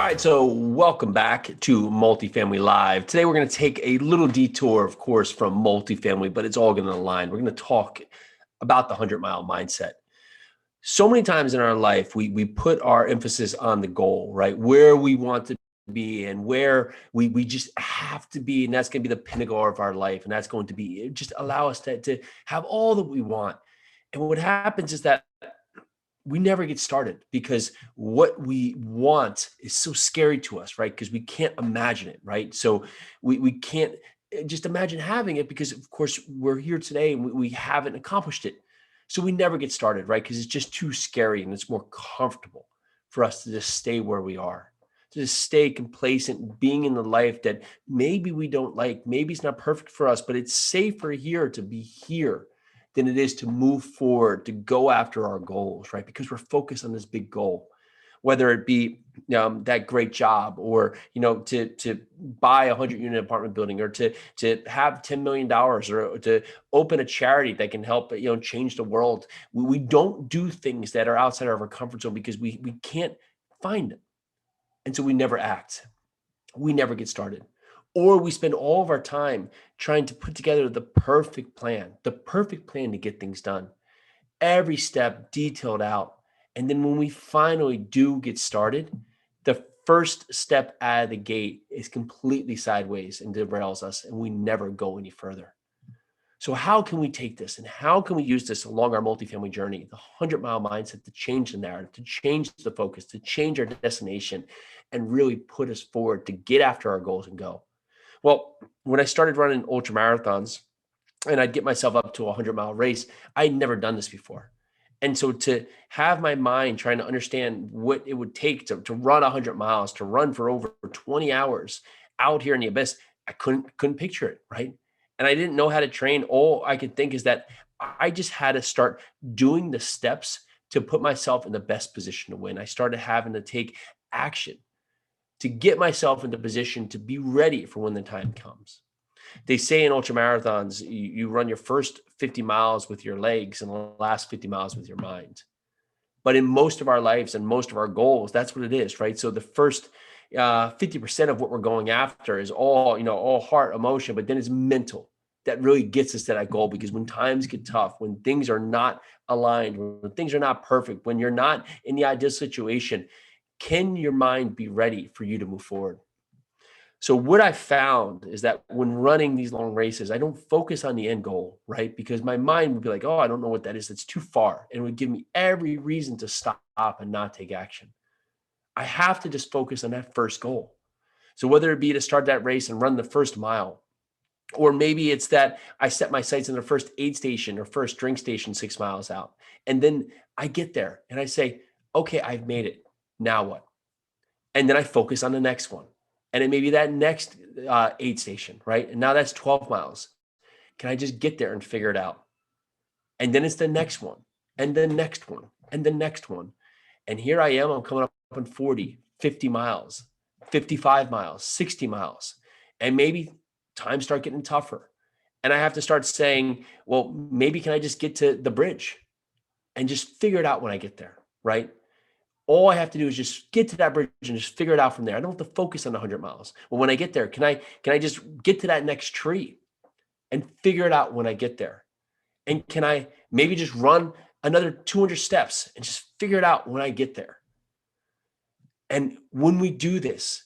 right, so welcome back to Multifamily Live. Today we're going to take a little detour, of course, from multifamily, but it's all going to align. We're going to talk about the 100-mile mindset. So many times in our life, we put our emphasis on the goal, right? Where we want to be and where we just have to be, and that's going to be the pinnacle of our life, and that's going to be just allow us to have all that we want. And what happens is that we never get started because what we want is so scary to us, right? Because we can't imagine it, right? So we can't just imagine having it because, of course, we're here today and we haven't accomplished it. So we never get started, right? Because it's just too scary and it's more comfortable for us to just stay where we are, to just stay complacent, being in the life that maybe we don't like, maybe it's not perfect for us, but it's safer here to be here than it is to move forward, to go after our goals, right? Because we're focused on this big goal, whether it be that great job or, to buy a 100-unit apartment building or to have $10 million or to open a charity that can help, change the world. We don't do things that are outside of our comfort zone because we can't find them. And so we never act. We never get started. Or we spend all of our time trying to put together the perfect plan to get things done. Every step detailed out. And then when we finally do get started, the first step out of the gate is completely sideways and derails us, and we never go any further. So how can we take this and how can we use this along our multifamily journey, the 100-mile mindset, to change the narrative, to change the focus, to change our destination, and really put us forward to get after our goals and go? Well, when I started running ultra marathons and I'd get myself up to a 100-mile race, I'd never done this before. And so to have my mind trying to understand what it would take to run 100 miles, to run for over 20 hours out here in the abyss, I couldn't picture it, right? And I didn't know how to train. All I could think is that I just had to start doing the steps to put myself in the best position to win. I started having to take action to get myself into position to be ready for when the time comes. They say in ultra marathons, you run your first 50 miles with your legs and the last 50 miles with your mind. But in most of our lives and most of our goals, that's what it is, right? So the first 50% of what we're going after is all heart, emotion, but then it's mental. That really gets us to that goal, because when times get tough, when things are not aligned, when things are not perfect, when you're not in the ideal situation, can your mind be ready for you to move forward? So what I found is that when running these long races, I don't focus on the end goal, right? Because my mind would be like, oh, I don't know what that is. That's too far. And it would give me every reason to stop and not take action. I have to just focus on that first goal. So whether it be to start that race and run the first mile, or maybe it's that I set my sights in the first aid station or first drink station 6 miles out. And then I get there and I say, okay, I've made it. Now what? And then I focus on the next one. And it may be that next aid station, right? And now that's 12 miles. Can I just get there and figure it out? And then it's the next one, and the next one, and the next one. And here I am, I'm coming up on 40, 50 miles, 55 miles, 60 miles. And maybe times start getting tougher. And I have to start saying, well, maybe can I just get to the bridge and just figure it out when I get there, right? All I have to do is just get to that bridge and just figure it out from there. I don't have to focus on the 100 miles. But when I get there, can I just get to that next tree and figure it out when I get there? And can I maybe just run another 200 steps and just figure it out when I get there? And when we do this,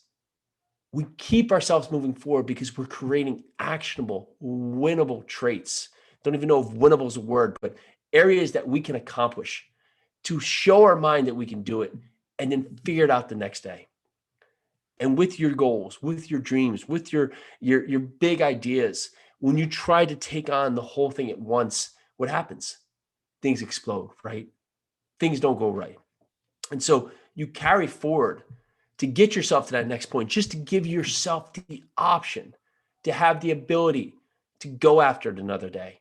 we keep ourselves moving forward because we're creating actionable, winnable traits. Don't even know if winnable is a word, but areas that we can accomplish to show our mind that we can do it, and then figure it out the next day. And with your goals, with your dreams, with your big ideas, when you try to take on the whole thing at once, what happens? Things explode, right? Things don't go right. And so you carry forward to get yourself to that next point, just to give yourself the option to have the ability to go after it another day.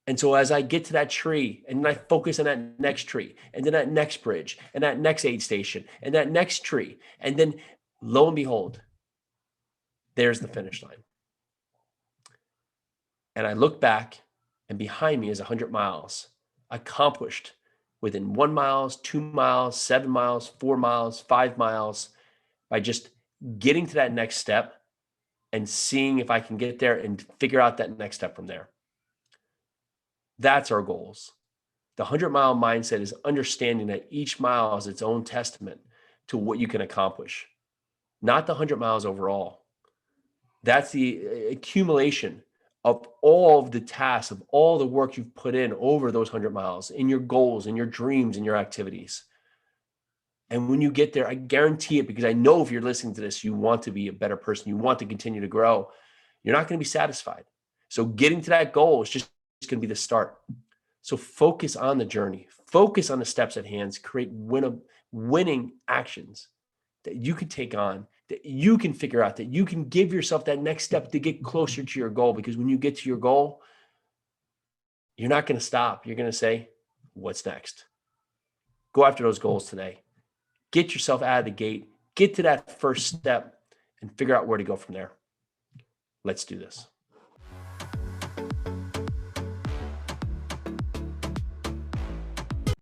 And so as I get to that tree and I focus on that next tree and then that next bridge and that next aid station and that next tree, and then lo and behold, there's the finish line. And I look back and behind me is 100 miles accomplished within 1 mile, 2 miles, 7 miles, 4 miles, 5 miles by just getting to that next step and seeing if I can get there and figure out that next step from there. That's our goals. The 100-mile mindset is understanding that each mile is its own testament to what you can accomplish, not the 100 miles overall. That's the accumulation of all of the tasks, of all the work you've put in over those 100 miles, in your goals, in your dreams, in your activities. And when you get there, I guarantee it, because I know if you're listening to this, you want to be a better person. You want to continue to grow. You're not going to be satisfied. So getting to that goal is just going to be the start. So focus on the journey. Focus on the steps at hand. Create winning actions that you can take on, that you can figure out, that you can give yourself that next step to get closer to your goal. Because when you get to your goal, you're not going to stop. You're going to say, what's next? Go after those goals today. Get yourself out of the gate, get to that first step, and figure out where to go from there. Let's do this.